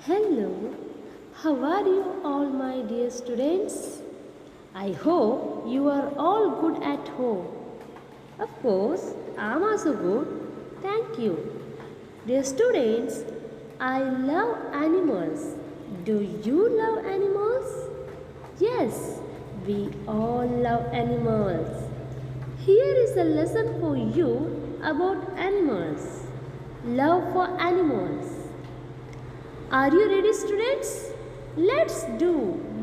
Hello, how are you all, my dear students? I hope you are all good at home. Of course, I am also good. Thank you. Dear students, I love animals. Do you love animals? Yes, we all love animals. Here is a lesson for you about animals. Love for animals. Are you ready, students? Let's do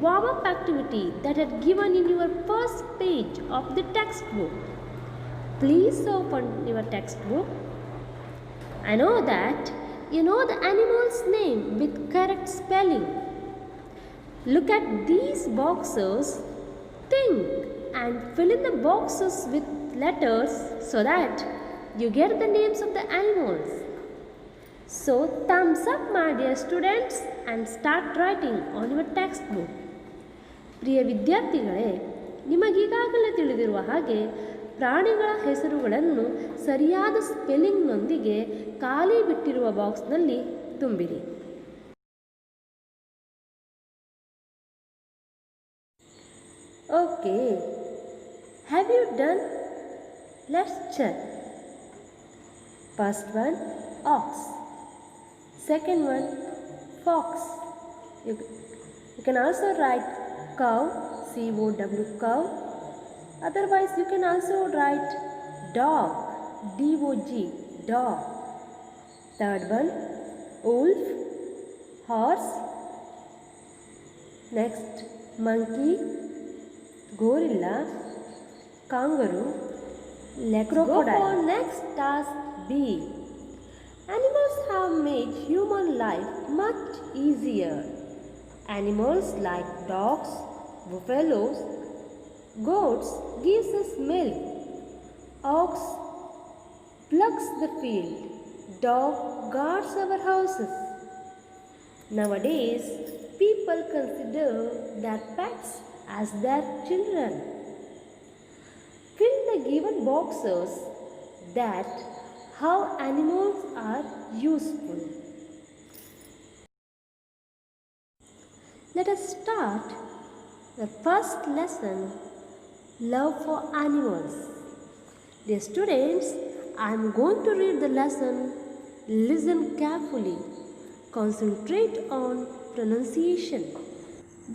warm-up activity that are given in your first page of the textbook. Please open your textbook. I know that you know the animal's name with correct spelling. Look at these boxes, think and fill in the boxes with letters so that you get the names of the animals. So, thumbs up, my dear students, and start writing on your textbook. ಪ್ರಿಯ ವಿದ್ಯಾರ್ಥಿಗಳೇ, ನಿಮಗೀಗಾಗಲೇ ತಿಳಿದಿರುವ ಹಾಗೆ ಪ್ರಾಣಿಗಳ ಹೆಸರುಗಳನ್ನು ಸರಿಯಾದ ಸ್ಪೆಲ್ಲಿಂಗ್ನೊಂದಿಗೆ ಖಾಲಿ ಬಿಟ್ಟಿರುವ ಬಾಕ್ಸ್ನಲ್ಲಿ ತುಂಬಿರಿ. Okay, have you done? Let's check. First one, ox. Second one, fox. You can also write cow, C-O-W, cow. Otherwise, you can also write dog, D-O-G, dog. Third one, wolf, horse. Next, monkey, gorilla, kangaroo, crocodile. Go for next task B. Animals have made human life much easier. Animals like dogs, buffaloes, goats gives us milk. Ox plugs the field. Dog guards our houses. Nowadays, people consider their pets as their children. Fill the given boxes that how animals are useful. Let us start the first lesson, love for animals. Dear students, I am going to read the lesson. Listen carefully. Concentrate on pronunciation.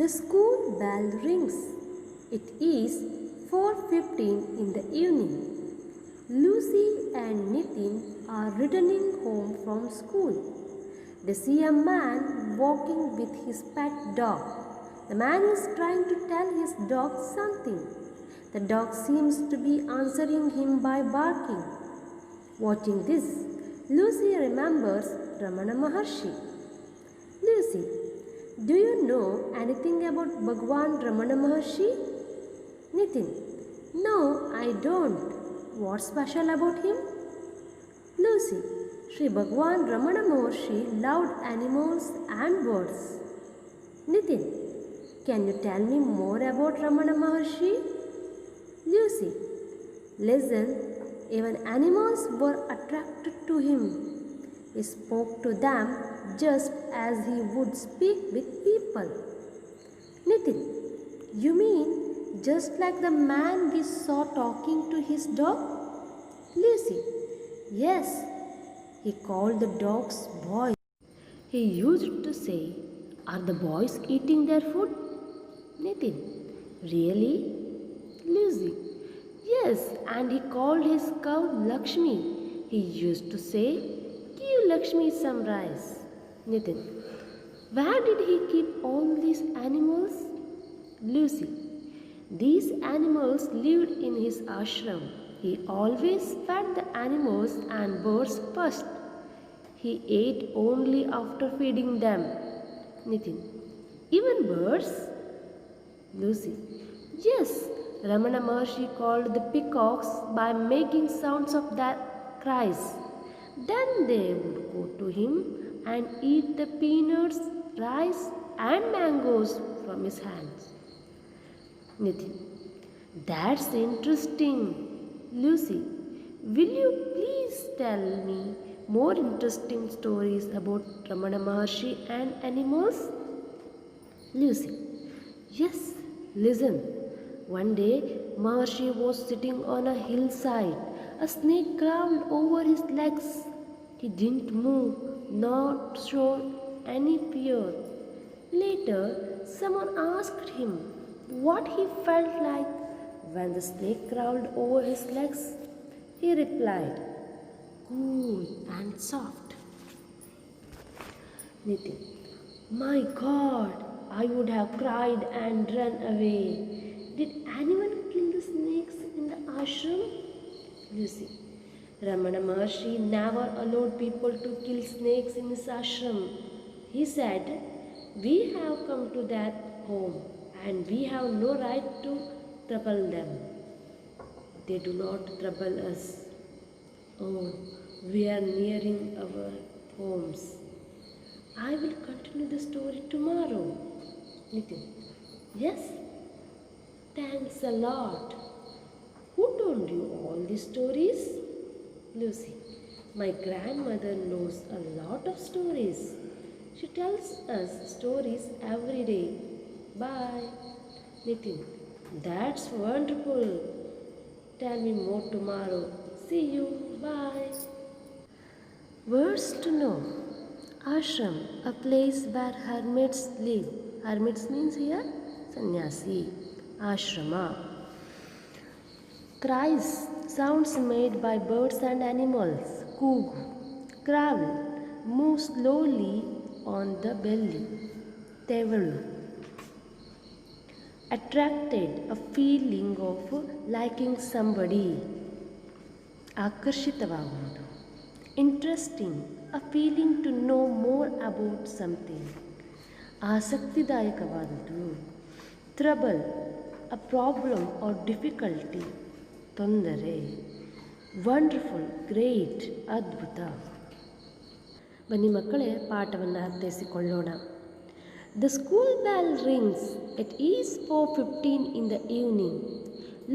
The school bell rings. It is 4:15 in the evening. Lucy and Nitin are returning home from school. They see a man walking with his pet dog. The man is trying to tell his dog something. The dog seems to be answering him by barking. Watching this, Lucy remembers Ramana Maharshi. Lucy, do you know anything about Bhagwan Ramana Maharshi? Nitin, no, I don't. What's special about him? Lucy, Sri Bhagwan Ramana Maharshi loved animals and birds. Nitin, can you tell me more about Ramana Maharshi? Lucy, listen, even animals were attracted to him. He spoke to them just as he would speak with people. Nitin, you mean just like the man we saw talking to his dog? Lucy, yes, he called the dogs boys. He used to say, are the boys eating their food? Nitin, really? Lucy, yes, and he called his cow Lakshmi. He used to say, give Lakshmi some rice. Nitin, where did he keep all these animals? Lucy, these animals lived in his ashram. He always fed the animals and birds first. He ate only after feeding them. Nitin, even birds? Lucy, yes, Ramana Maharshi called the peacocks by making sounds of their cries. Then they would go to him and eat the peanuts, rice and mangoes from his hands. Nitin, that's interesting. Lucy, will you please tell me more interesting stories about Ramana Maharshi and animals? Lucy: Yes, listen. One day, Maharshi was sitting on a hillside. A snake crawled over his legs. He didn't move, not show any fear. Later, someone asked him what he felt like when the snake crawled over his legs. He replied, cool and soft. Nitin: My God, I would have cried and run away. Did anyone kill the snakes in the ashram? Lucy: Ramana Maharshi never allowed people to kill snakes in his ashram. He said, we have come to that home and we have no right to trouble them. They do not trouble us. Oh, we are nearing our homes. I will continue the story tomorrow. Nitin: Yes, thanks a lot. Who told you all these stories? Lucy: My grandmother knows a lot of stories. She tells us stories every day. Bye. Nitin: That's wonderful. Tell me more tomorrow. See you. Bye. Words to know. Ashram, a place where hermits live. Hermits means here sannyasi. Ashrama. Cries, sounds made by birds and animals. Kugu. Travel, move slowly on the belly. Tevalu. Attracted, a feeling of liking somebody. ಆಕರ್ಷಿತವಾಗುವುದು. Interesting, a feeling to know more about something. ಆಸಕ್ತಿದಾಯಕವಾದದ್ದು. Trouble, a problem or difficulty, ತೊಂದರೆ. Wonderful, great, ಅದ್ಭುತ. ಬನ್ನಿ ಮಕ್ಕಳೇ, ಪಾಠವನ್ನು ಅರ್ಥೈಸಿಕೊಳ್ಳೋಣ. The school bell rings. It is 4:15 in the evening.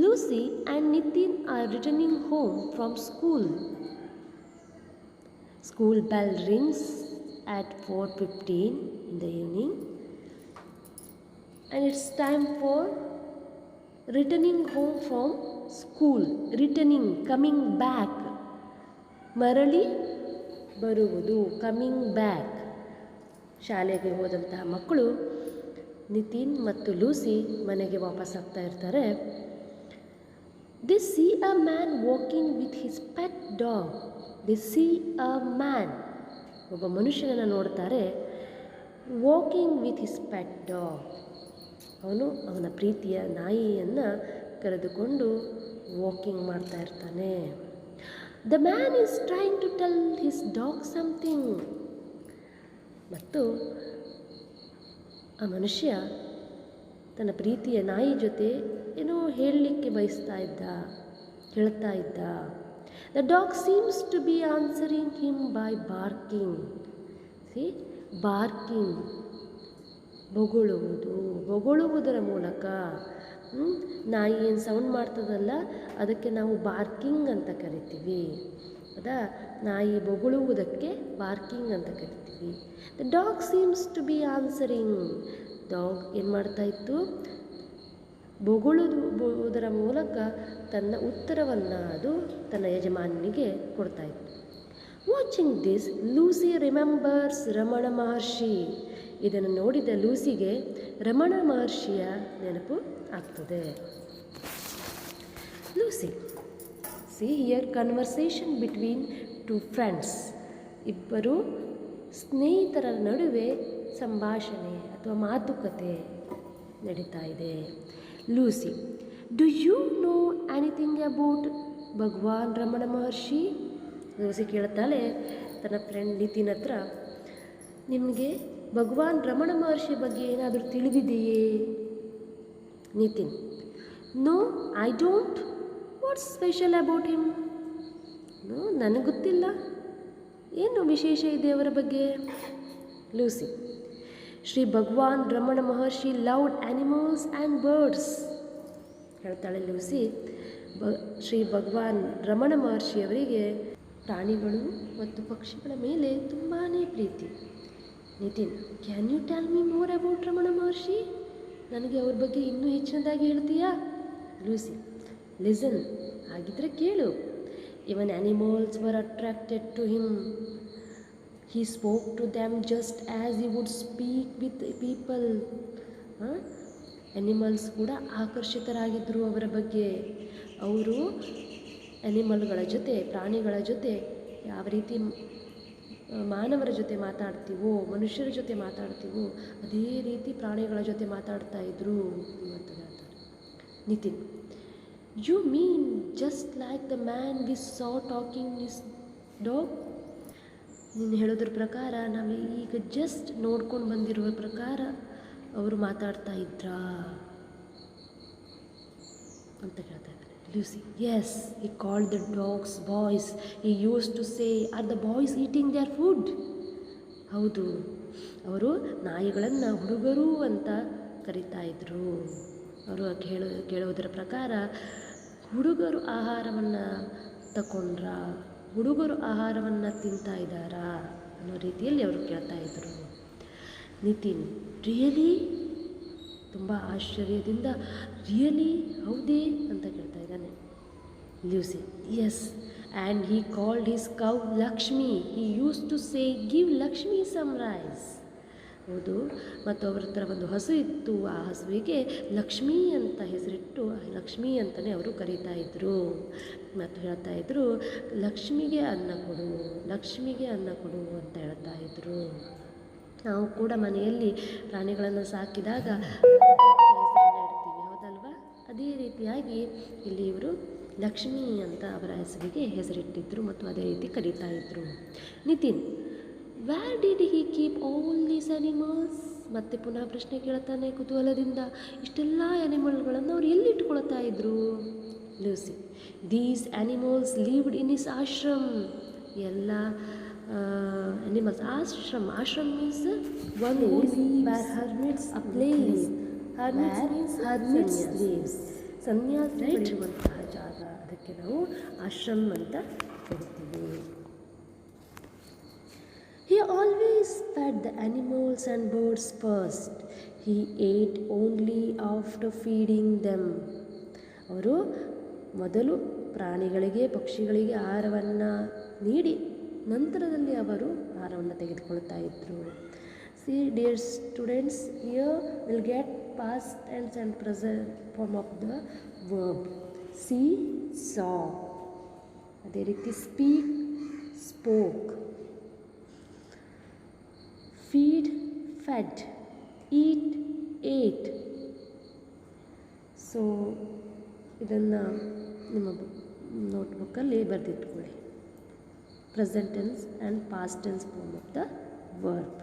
Lucy and Nitin are returning home from school. School bell rings at 4:15 in the evening and it's time for returning home from school. Returning, coming back. ಮರಳಿ ಬರುವುದು, coming back. ಶಾಲೆಗೆ ಹೋದಂತಹ ಮಕ್ಕಳು ನಿತಿನ್ ಮತ್ತು Lucy ಮನೆಗೆ ವಾಪಸ್ ಆಗ್ತಾ ಇರ್ತಾರೆ. They see a man walking with his pet dog. They see a man, ಒಬ್ಬ ಮನುಷ್ಯನನ್ನು ನೋಡ್ತಾರೆ. Walking with his pet dog, ಅವನು ಅವನ ಪ್ರೀತಿಯ ನಾಯಿಯನ್ನು ಕರೆದುಕೊಂಡು ವಾಕಿಂಗ್ ಮಾಡ್ತಾ ಇರ್ತಾನೆ. The man is trying to tell his dog something. ಮತ್ತು ಆ ಮನುಷ್ಯ ತನ್ನ ಪ್ರೀತಿಯ ನಾಯಿ ಜೊತೆ ಏನೋ ಹೇಳಲಿಕ್ಕೆ ಹೇಳ್ತಾ ಇದ್ದ. The dog seems to be answering him by barking. Barking, ಬೊಗಳುವುದರ ಮೂಲಕ. ನಾಯಿ ಏನು ಸೌಂಡ್ ಮಾಡ್ತದಲ್ಲ, ಅದಕ್ಕೆ ನಾವು ಬಾರ್ಕಿಂಗ್ ಅಂತ ಕರಿತೀವಿ. ಹೌದಾ? ನಾಯಿ ಬೊಗಳುವುದಕ್ಕೆ ಬಾರ್ಕಿಂಗ್ ಅಂತ ಕರಿತೀವಿ. The dog seems to be answering. Dog ಏನು ಮಾಡ್ತಾ ಇತ್ತು? ಬೊಗಳುವುದರ ಮೂಲಕ ತನ್ನ ಉತ್ತರವನ್ನು ಅದು ತನ್ನ ಯಜಮಾನಿಗೆ ಕೊಡ್ತಾ ಇತ್ತು. Watching this, Lucy remembers Ramana Maharshi. ಇದನ್ನು ನೋಡಿದ ಲೂಸಿಗೆ ರಮಣ ಮಹರ್ಷಿಯ ನೆನಪು ಆಗ್ತದೆ. Lucy: See here, conversation between two friends. ಇಬ್ಬರು ಸ್ನೇಹಿತರ ನಡುವೆ ಸಂಭಾಷಣೆ ಅಥವಾ ಮಾತುಕತೆ ನಡೀತಾ ಇದೆ. Lucy: do you know anything about Bhagavan Ramana Maharshi? Lucy ಕೇಳ್ತಾಳೆ ತನ್ನ ಫ್ರೆಂಡ್ ನಿತಿನ್ ಹತ್ರ, ನಿಮಗೆ ಭಗವಾನ್ ರಮಣ ಮಹರ್ಷಿ ಬಗ್ಗೆ ಏನಾದರೂ ತಿಳಿದಿದೆಯೇ? Nitin: no, I don't. What's special about him? ನನಗೆ ಗೊತ್ತಿಲ್ಲ, ಏನು ವಿಶೇಷ ಇದೆ ಅವರ ಬಗ್ಗೆ? Lucy: Shri Bhagavan Ramana Maharshi loved animals and birds. ಹೇಳ್ತಾಳೆ ಲೂಸಿ, ಶ್ರೀ ಭಗವಾನ್ ರಮಣ ಮಹರ್ಷಿಯವರಿಗೆ ಪ್ರಾಣಿಗಳು ಮತ್ತು ಪಕ್ಷಿಗಳ ಮೇಲೆ ತುಂಬಾ ಪ್ರೀತಿ. Nitin, can you tell me more about Ramana Maharshi? ನನಗೆ ಅವ್ರ ಬಗ್ಗೆ ಇನ್ನೂ ಹೆಚ್ಚಿನದಾಗಿ ಹೇಳ್ತೀಯಾ? ಲೂಸಿ, ಲಿಸನ್, ಹಾಗಿದ್ರೆ ಕೇಳು. Even animals were attracted to him. He spoke to them just as he would speak with people. Animals ಕೂಡ ಆಕರ್ಷಿತರಾಗಿದ್ದರು ಅವರ ಬಗ್ಗೆ. ಅವರು ಆ್ಯನಿಮಲ್ಗಳ ಜೊತೆ, ಪ್ರಾಣಿಗಳ ಜೊತೆ ಯಾವ ರೀತಿ ಮಾನವರ ಜೊತೆ ಮಾತಾಡ್ತೀವೋ, ಮನುಷ್ಯರ ಜೊತೆ ಮಾತಾಡ್ತೀವೋ ಅದೇ ರೀತಿ ಪ್ರಾಣಿಗಳ ಜೊತೆ ಮಾತಾಡ್ತಾ ಇದ್ರು ಅಂತ ಹೇಳ್ತಾರೆ. Nitin, you mean just like the man we saw talking his dog? ನೀನು ಹೇಳೋದ್ರ ಪ್ರಕಾರ ನಾವು ಈಗ ಜಸ್ಟ್ ನೋಡ್ಕೊಂಡು ಬಂದಿರುವ ಪ್ರಕಾರ ಅವರು ಮಾತಾಡ್ತಾ ಇದ್ರಾ ಅಂತ ಹೇಳ್ತಾ ಇದ್ದಾರೆ. Lucy, yes, he called the dogs boys. He used to say, are the boys eating their food? ಹೌದು, ಅವರು ನಾಯಿಗಳನ್ನು ಹುಡುಗರು ಅಂತ ಕರೀತಾ ಇದ್ರು. ಅವರು ಕೇಳೋದರ ಪ್ರಕಾರ ಹುಡುಗರು ಆಹಾರವನ್ನು ತಗೊಂಡ್ರ, ಹುಡುಗರು ಆಹಾರವನ್ನು ತಿಂತಾ ಇದ್ದಾರಾ ಅನ್ನೋ ರೀತಿಯಲ್ಲಿ ಅವರು ಕೇಳ್ತಾ ಇದ್ದರು. ನಿತಿನ್, ರಿಯಲಿ? ತುಂಬ ಆಶ್ಚರ್ಯದಿಂದ, ರಿಯಲಿ, ಹೌದೇ ಅಂತ ಕೇಳ್ತಾ ಇದ್ದಾನೆ. Lucy, yes, and he called his cow Lakshmi. He used to say, give Lakshmi some rice. ಹೌದು, ಮತ್ತು ಅವ್ರ ಹತ್ರ ಒಂದು ಹಸು ಇತ್ತು. ಆ ಹಸುವಿಗೆ ಲಕ್ಷ್ಮೀ ಅಂತ ಹೆಸರಿಟ್ಟು ಲಕ್ಷ್ಮೀ ಅಂತಲೇ ಅವರು ಕರೀತಾ ಇದ್ದರು. ಮತ್ತು ಹೇಳ್ತಾ ಇದ್ದರು, ಲಕ್ಷ್ಮಿಗೆ ಅನ್ನ ಕೊಡು, ಲಕ್ಷ್ಮಿಗೆ ಅನ್ನ ಕೊಡು ಅಂತ ಹೇಳ್ತಾ ಇದ್ದರು. ನಾವು ಕೂಡ ಮನೆಯಲ್ಲಿ ಪ್ರಾಣಿಗಳನ್ನು ಸಾಕಿದಾಗ ಹೆಸರನ್ನು ಇಡ್ತೀವಿ, ಹೌದಲ್ವಾ? ಅದೇ ರೀತಿಯಾಗಿ ಇಲ್ಲಿ ಇವರು ಲಕ್ಷ್ಮಿ ಅಂತ ಅವರ ಹೆಸರಿಗೆ ಹೆಸರಿಟ್ಟಿದ್ದರು ಮತ್ತು ಅದೇ ರೀತಿ ಕರೀತಾ ಇದ್ದರು. Nitin, where did he keep all these animals? ಮತ್ತೆ ಪುನಃ ಪ್ರಶ್ನೆ ಕೇಳ್ತಾನೆ ಕುತೂಹಲದಿಂದ. ಇಷ್ಟೆಲ್ಲ ಆ್ಯನಿಮಲ್ಗಳನ್ನು ಅವ್ರು ಎಲ್ಲಿ ಇಟ್ಕೊಳ್ತಾ ಇದ್ರು? Lucy, these animals lived in his ashram. ಎಲ್ಲ animals, ashram means one where hermits place. Hermits lives, ಸನ್ಯಾಸಿಗಳಿರುವಂತಹ ಜಾಗ, ಅದಕ್ಕೆ ನಾವು ಆಶ್ರಮ್ ಅಂತ ಕರಿತೀವಿ. He always fed the animals and birds first. He ate only after feeding them. ಅವರು ಮೊದಲು ಪ್ರಾಣಿಗಳಿಗೆ, ಪಕ್ಷಿಗಳಿಗೆ ಆಹಾರವನ್ನು ನೀಡಿ ನಂತರದಲ್ಲಿ ಅವರು ಆಹಾರವನ್ನು ತೆಗೆದುಕೊಳ್ತಾ ಇದ್ದರು. See, dear students, here we'll get past tense and present form of the verb. See, saw. ಅದೇ ರೀತಿ speak, spoke. Feed, fed. Eat, ate. So ಇದನ್ನು ನಿಮ್ಮ ನೋಟ್ಬುಕ್ಕಲ್ಲಿ ಬರೆದಿಟ್ಕೊಳ್ಳಿ. Present tense and past tense form of the verb.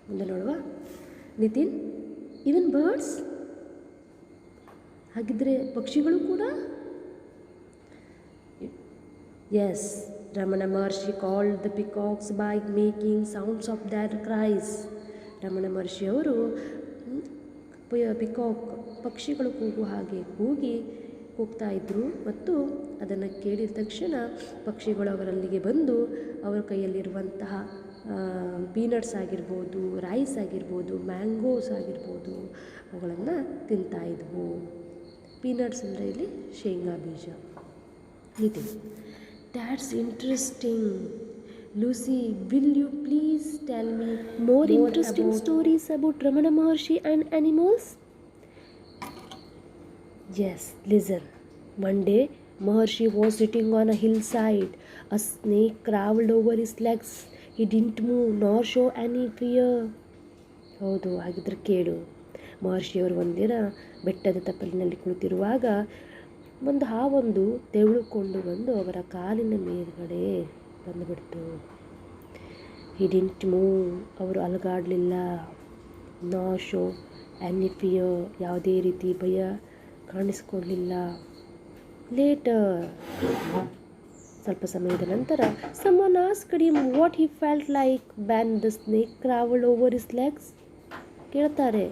ಮುಂದೆ ನೋಡುವ. Nitin, even birds? ಹಾಗಿದ್ರೆ ಪಕ್ಷಿಗಳು ಕೂಡ? Yes, Ramana Maharshi called the peacocks by making sounds of that cries. Ramana ಮಹರ್ಷಿಯವರು ಪಿಕಾಕ್, ಪಕ್ಷಿಗಳು ಕೂಗು ಹಾಗೆ ಕೂಗ್ತಾ ಇದ್ದರು ಮತ್ತು ಅದನ್ನು ಕೇಳಿದ ತಕ್ಷಣ ಪಕ್ಷಿಗಳು ಅವರಲ್ಲಿಗೆ ಬಂದು ಅವರ ಕೈಯಲ್ಲಿರುವಂತಹ ಪೀನಟ್ಸ್ ಆಗಿರ್ಬೋದು, ರೈಸ್ ಆಗಿರ್ಬೋದು, ಮ್ಯಾಂಗೋಸ್ ಆಗಿರ್ಬೋದು, ಅವುಗಳನ್ನು ತಿಂತಾ ಇದ್ವು. ಪೀನಟ್ಸ್ ಅಂದರೆ ಇಲ್ಲಿ ಶೇಂಗಾ ಬೀಜ. Nitin, that's interesting. Lucy, will you please tell me more interesting stories about Ramana Maharshi and animals? Yes, listen. One day, Maharshi was sitting on a hillside. A snake crawled over his legs. He didn't move nor show any fear. ಹೌದು, ಹಾಗಿದ್ರೆ ಕೇಳು. ಮಹರ್ಷಿಯವರು ಒಂದಿನ ಬೆಟ್ಟದ ತಪ್ಪಲಿನಲ್ಲಿ ಕುಳಿತಿರುವಾಗ ಒಂದು ಹಾವೊಂದು ತೆವಳುಕೊಂಡು ಬಂದು ಅವರ ಕಾಲಿನ ಮೇಲ್ಗಡೆ ಬಂದುಬಿಡ್ತು. ಹಿ ಡಿಂಟ್ ಮೂವ್, ಅವರು ಅಲುಗಾಡಲಿಲ್ಲ. ನೋ ಶೋ ಎನಿ ಫಿಯರ್, ಯಾವುದೇ ರೀತಿ ಭಯ ಕಾಣಿಸ್ಕೊಳ್ಳಲಿಲ್ಲ. ಲೇಟರ್, ಸ್ವಲ್ಪ ಸಮಯದ ನಂತರ, someone asked him what he felt like when the snake crawled over his legs. ಕೇಳ್ತಾರೆ,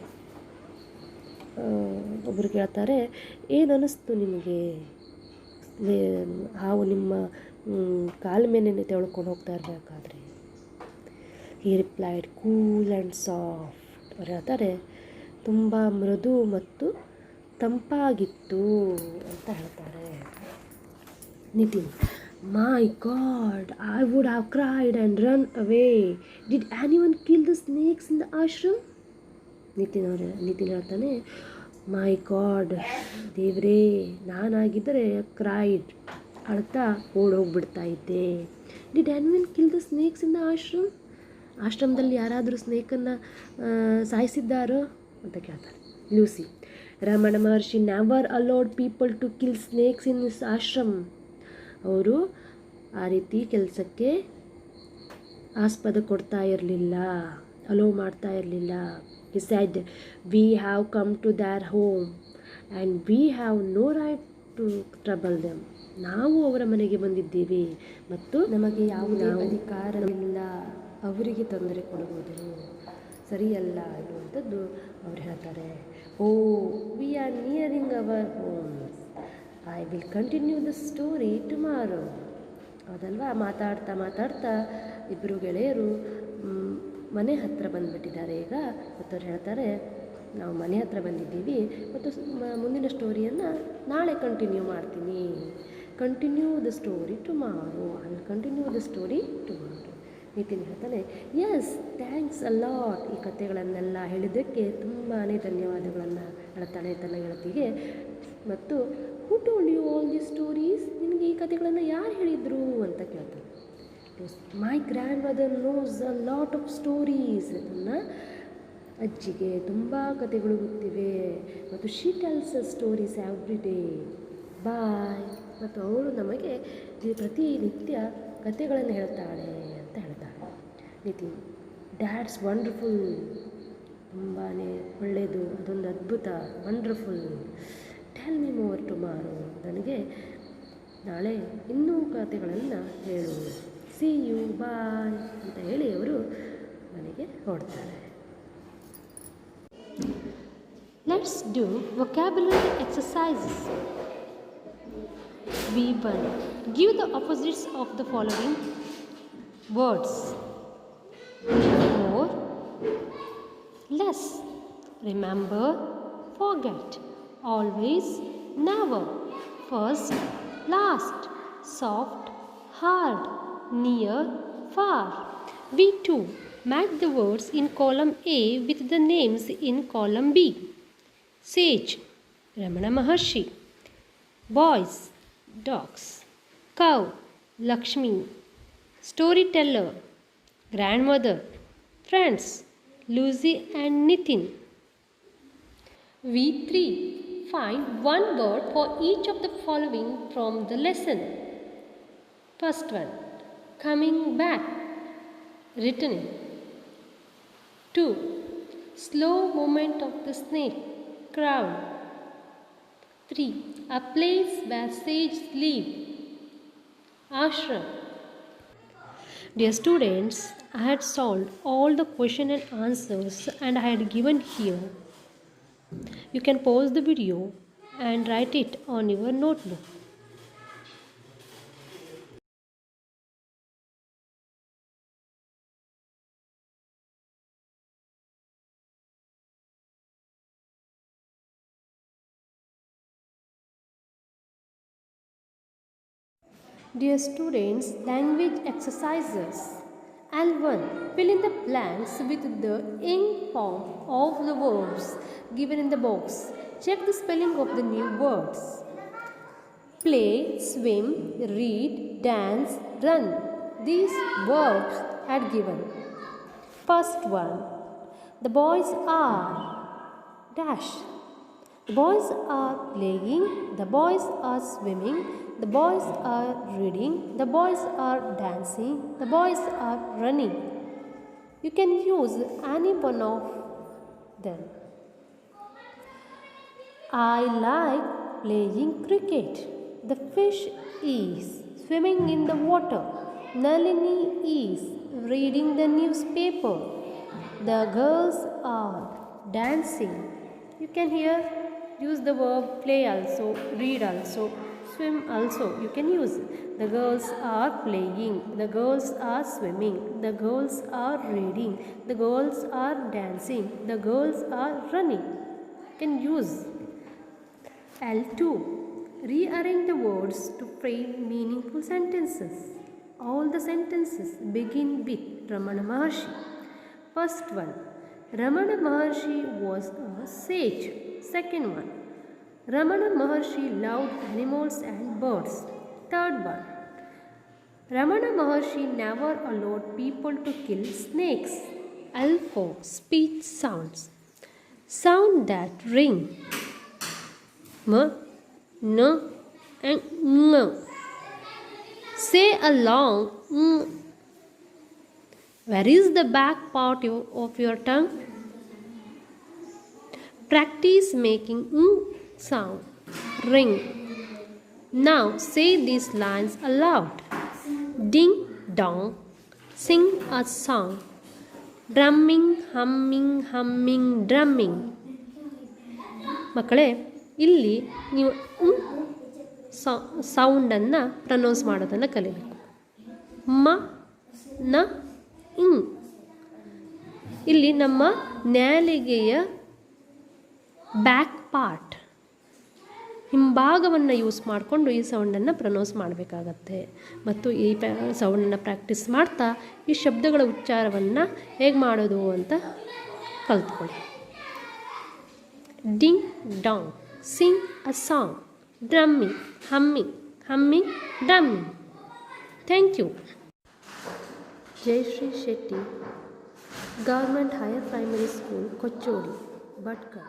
ಒಬ್ಬರು ಕೇಳ್ತಾರೆ, ಏನು ಅನ್ನಿಸ್ತು ನಿಮಗೆ ಹಾವು ನಿಮ್ಮ ಕಾಲ ಮೇಲೆ ತೆಗೆದುಕೊಂಡು ಹೋಗ್ತಾ ಇರಬೇಕಾದ್ರೆ. He replied cool and soft. ಅವ್ರು ಹೇಳ್ತಾರೆ ತುಂಬ ಮೃದು ಮತ್ತು ತಂಪಾಗಿತ್ತು ಅಂತ ಹೇಳ್ತಾರೆ. Nitin, my god, I would have cried and run away. Did anyone kill the snakes in the ashram? Nitin ಹೇಳ್ತಾನೆ, ಮೈ ಗಾಡ್, ದೇವ್ರೇ, ನಾನಾಗಿದ್ದರೆ ಕ್ರೈಡ್, ಅಳ್ತಾ ಓಡೋಗ್ಬಿಡ್ತಾ ಇದ್ದೆ. Did anyone kill the snakes in the ashram? ಆಶ್ರಮದಲ್ಲಿ ಯಾರಾದರೂ ಸ್ನೇಕನ್ನು ಸಾಯಿಸಿದ್ದಾರೋ ಅಂತ ಕೇಳ್ತಾರೆ. Lucy, Ramana Maharshi never allowed people to kill snakes in his ashram. ಅವರು ಆ ರೀತಿ ಕೆಲಸಕ್ಕೆ ಆಸ್ಪದ ಕೊಡ್ತಾ ಇರಲಿಲ್ಲ, ಅಲೋ ಮಾಡ್ತಾ ಇರಲಿಲ್ಲ. He said, we have come to their home and we have no right to trouble them. ನಾವು ಅವರ ಮನೆಗೆ ಬಂದಿದ್ದೇವೆ ಮತ್ತು ನಮಗೆ ಯಾವುದೇ ಅಧಿಕಾರವಿಲ್ಲ ಅವರಿಗೆ ತೊಂದರೆ ಕೊಡುವುದು ಸರಿಯಲ್ಲ ಅನ್ನುವಂಥದ್ದು ಅವ್ರು ಹೇಳ್ತಾರೆ. Oh, we are nearing our homes. I will continue the story tomorrow. ಅದಲ್ವಾ, ಮಾತಾಡ್ತಾ ಇಬ್ಬರು ಗೆಳೆಯರು ಮನೆ ಹತ್ತಿರ ಬಂದುಬಿಟ್ಟಿದ್ದಾರೆ ಈಗ. ಮತ್ತು ಅವ್ರು ಹೇಳ್ತಾರೆ, ನಾವು ಮನೆ ಹತ್ತಿರ ಬಂದಿದ್ದೀವಿ ಮತ್ತು ಮುಂದಿನ ಸ್ಟೋರಿಯನ್ನು ನಾಳೆ ಕಂಟಿನ್ಯೂ ಮಾಡ್ತೀನಿ. Continue the story tomorrow. I will continue the story tomorrow. Nitin ಹೇಳ್ತಾನೆ, ಎಸ್, ಥ್ಯಾಂಕ್ಸ್ ಅ ಲಾಟ್. ಈ ಕಥೆಗಳನ್ನೆಲ್ಲ ಹೇಳಿದ್ದಕ್ಕೆ ತುಂಬಾ ಧನ್ಯವಾದಗಳನ್ನು ಹೇಳ್ತಾನೆ ತನ್ನ ಗೆಳತಿಗೆ. ಮತ್ತು who told you all the stories? ನಿನಗೆ ಈ ಕಥೆಗಳನ್ನು ಯಾರು ಹೇಳಿದರು ಅಂತ ಕೇಳ್ತಾನೆ. My grandmother knows a lot of stories. ನನ್ನ ಅಜ್ಜಿಗೆ ತುಂಬ ಕಥೆಗಳು ಗೊತ್ತಿವೆ ಮತ್ತು she tells a stories every day. Bye. ಮತ್ತು ಅವಳು ನಮಗೆ ಪ್ರತಿನಿತ್ಯ ಕಥೆಗಳನ್ನು ಹೇಳ್ತಾಳೆ ಅಂತ ಹೇಳ್ತಾಳೆ. Nitin, that's wonderful. ತುಂಬಾ ಒಳ್ಳೆಯದು, ಅದೊಂದು ಅದ್ಭುತ, wonderful. Tell me more tomorrow. ನನಗೆ ನಾಳೆ ಇನ್ನೂ ಕಥೆಗಳನ್ನು ಹೇಳು. ಸಿ ಯು, ಬಾಯ್ ಅಂತ ಹೇಳಿ ಅವರು ಮನೆಗೆ ಹೊರಡ್ತಾರೆ. Let's do vocabulary exercises. V1. Give the opposites of the following words. More, less, remember, forget, always, never, first, last, soft, hard, near, far. V2. Match the words in column A with the names in column B. Sage, Ramana Maharshi. Boys, dogs. Cow, Lakshmi. Storyteller, grandmother. Friends, Lucy and Nitin. V3. Find one word for each of the following from the lesson. First one, coming back, returning. 2. Slow movement of the snake, crowd. 3. A place where sages live, ashram. Dear students, I had solved all the question and answers and I had given here. You can pause the video and write it on your notebook. Dear students, language exercises. L1. Fill in the blanks with the ing form of the words given in the box. Check the spelling of the new words. Play, swim, read, dance, run. These words are given. First one. The boys are dash. The boys are playing, the boys are swimming, the boys are reading, the boys are dancing, the boys are running. You can use any one of them. I like playing cricket. The fish is swimming in the water. Nalini is reading the newspaper. The girls are dancing. You can here use the verb play also, read also, swim also you can use. The girls are playing, the girls are swimming, the girls are reading, the girls are dancing, the girls are running. You can use. L2. Rearrange the words to frame meaningful sentences. All the sentences begin with Ramana Maharshi. First one, Ramana Maharshi was a sage. Second one, Ramana Maharshi loved animals and birds. Third one, Ramana Maharshi never allowed people to kill snakes. L4. Speech sounds. Sound that ring. M, N and Ng. Say a long ng. Where is the back part of your tongue? Practice making ng sound. Ring. Now say these lines aloud. Ding dong, sing a song. Drumming, humming, drumming. ಮಕ್ಕಳೇ, ಇಲ್ಲಿ ನೀವು ಸೌಂಡನ್ನು pronouns ಮಾಡೋದನ್ನು ಕಲಿಬೇಕು. ಮ ನ ಇಂಗ್. ಇಲ್ಲಿ ನಮ್ಮ ನಾಲಿಗೆಯ ಬ್ಯಾಕ್ ಪಾರ್ಟ್ ಹಿಂಭಾಗವನ್ನು ಯೂಸ್ ಮಾಡಿಕೊಂಡು ಈ ಸೌಂಡನ್ನು ಪ್ರನೌನ್ಸ್ ಮಾಡಬೇಕಾಗತ್ತೆ. ಮತ್ತು ಈ ಸೌಂಡನ್ನು ಪ್ರಾಕ್ಟೀಸ್ ಮಾಡ್ತಾ ಈ ಶಬ್ದಗಳ ಉಚ್ಚಾರವನ್ನು ಹೇಗೆ ಮಾಡೋದು ಅಂತ ಕಲ್ತ್ಕೊಳ್ಳಿ. Ding dong, sing a song, drumming, humming, drumming. Thank you. Jayashree Shetty, Government Higher Primary School, Kochori, Bhatkar.